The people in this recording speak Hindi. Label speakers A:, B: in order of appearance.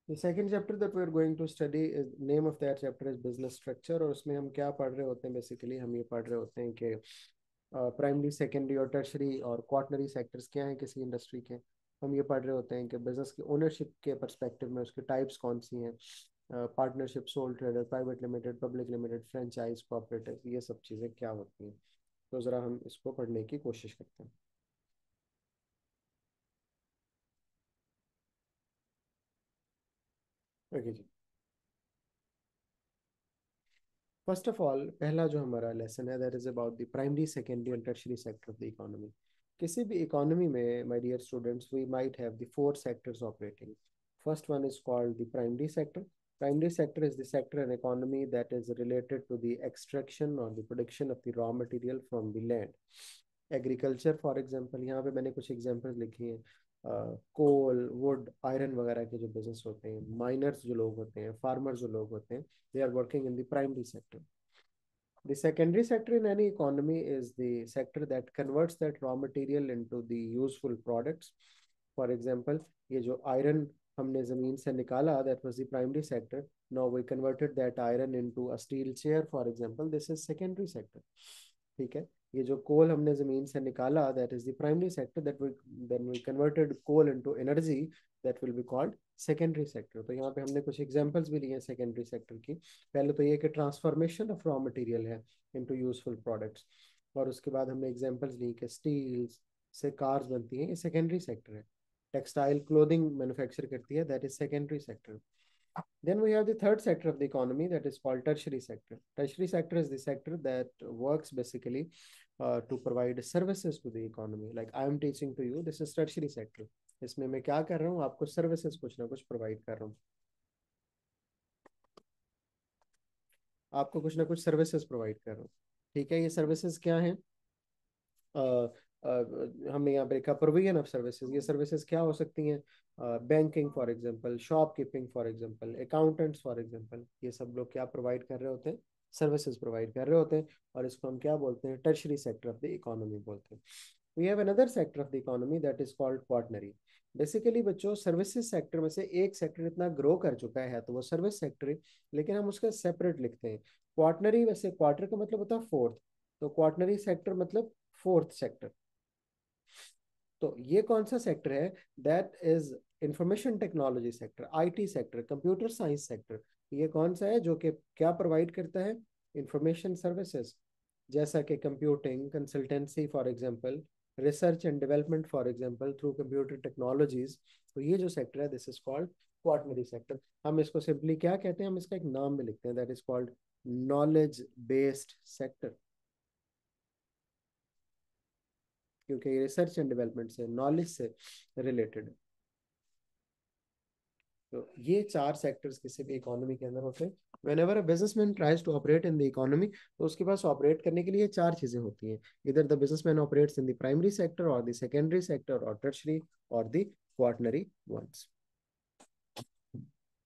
A: The second chapter that we are going to study is name of that chapter is business structure। और उसमें हम क्या पढ़ रहे होते हैं, बेसिकली हम ये पढ़ रहे होते हैं कि प्राइमरी, सेकेंडरी और टर्शरी और क्वार्टनरी सेक्टर्स क्या हैं किसी इंडस्ट्री के। हम ये पढ़ रहे होते हैं कि बिजनेस की ओनरशिप के परस्पेक्टिव में उसके टाइप्स कौन सी हैं, partnership, soul trader, private limited, public limited, franchise, cooperative, ये सब चीज़ें क्या होती हैं। तो ज़रा हम इसको पढ़ने की कोशिश करते हैं। ओके जी। फर्स्ट ऑफ ऑल, पहला जो हमारा लेसन है that is about the primary, secondary and tertiary sector of the economy. किसी भी इकोनॉमी में my dear students we might have the four sectors operating. First one is called the primary sector. Primary sector is the sector in economy that is related to the extraction or the production of the raw material from the land. Agriculture for example, यहाँ पे मैंने कुछ एग्जांपल्स लिखी हैं। कोल, वुड, आयरन वगैरह के जो बिजनेस होते हैं, माइनर्स जो लोग होते हैं, फार्मर्स जो लोग होते हैं, they are working in the primary sector. The secondary sector in any economy is the sector that converts that raw material into the useful products. For example, ये जो iron हमने ज़मीन से निकाला, that was the primary sector. Now we converted that iron into a steel chair, for example. This is secondary sector. ठीक है। ये जो कोल हमने ज़मीन से निकाला, that is the primary sector. That we then we converted coal into energy, that will be called secondary sector. तो यहाँ पे हमने कुछ एग्जांपल्स भी लिए हैं सेकेंडरी सेक्टर की। पहले तो ये कि ट्रांसफॉर्मेशन ऑफ रॉ मटेरियल है इनटू यूजफुल प्रोडक्ट्स। और उसके बाद हमने एग्जांपल्स ली कि स्टील से कार्स बनती हैं, ये सेकेंडरी सेक्टर है। टेक्सटाइल, क्लोथिंग मैन्युफैक्चर करती है, that is secondary sector. Then we have the third sector of the economy that is called tertiary sector. Tertiary sector is the sector that works basically to provide services to the economy. Like I am teaching to you, this is tertiary sector. इसमें मैं क्या कर रहा हूँ, आपको सर्विसेज कुछ ना कुछ प्रोवाइड कर रहा हूँ। आपको कुछ ना कुछ सर्विसेज प्रोवाइड कर रहा हूँ। ठीक है, ये सर्विसेज क्या हैं? हमने यहाँ पे लिखा प्रोविजन ऑफ सर्विसेज। ये सर्विसेज क्या हो सकती हैं? Banking for example, shop keeping for example, accountants for example, ये सब लोग क्या प्रोवाइड कर रहे होते हैं? सर्विसेज प्रोवाइड कर रहे होते हैं। और इसको हम क्या बोलते हैं? Tertiary sector of the economy बोलते हैं। We have another sector of the economy that is called quaternary. Basically बच्चों, सर्विसेज सेक्टर में से एक सेक्टर इतना ग्रो कर चुका है तो वो सर्विस सेक्टर है, लेकिन हम उसका सेपरेट लिखते हैं। क्वार्टनरी, वैसे क्वार्टर का मतलब होता है फोर्थ, तो क्वार्टनरी सेक्टर मतलब फोर्थ सेक्टर। तो ये कौन सा सेक्टर है? That is information technology sector, IT sector, computer science sector. ये कौन सा है जो कि क्या प्रोवाइड करता है? इंफॉर्मेशन सर्विसेज, जैसा कि computing, consultancy for example, research and development for example through computer technologies. तो ये जो सेक्टर है this is called quaternary sector. हम इसको सिंपली क्या कहते हैं? हम इसका एक नाम भी लिखते हैं, that is called knowledge based sector, क्योंकि ये रिसर्च एंड डेवलपमेंट से, नॉलेज से रिलेटेड है। तो ये चार सेक्टर्स किसी भी इकोनॉमी के अंदर होते हैं। Whenever a businessman tries to operate in the economy, तो उसके पास ऑपरेट करने के लिए चार चीजें होती हैं। इधर the businessman operates in the primary sector और द सेकेंडरी सेक्टर और टर्शरी और द क्वार्टनरी वंस।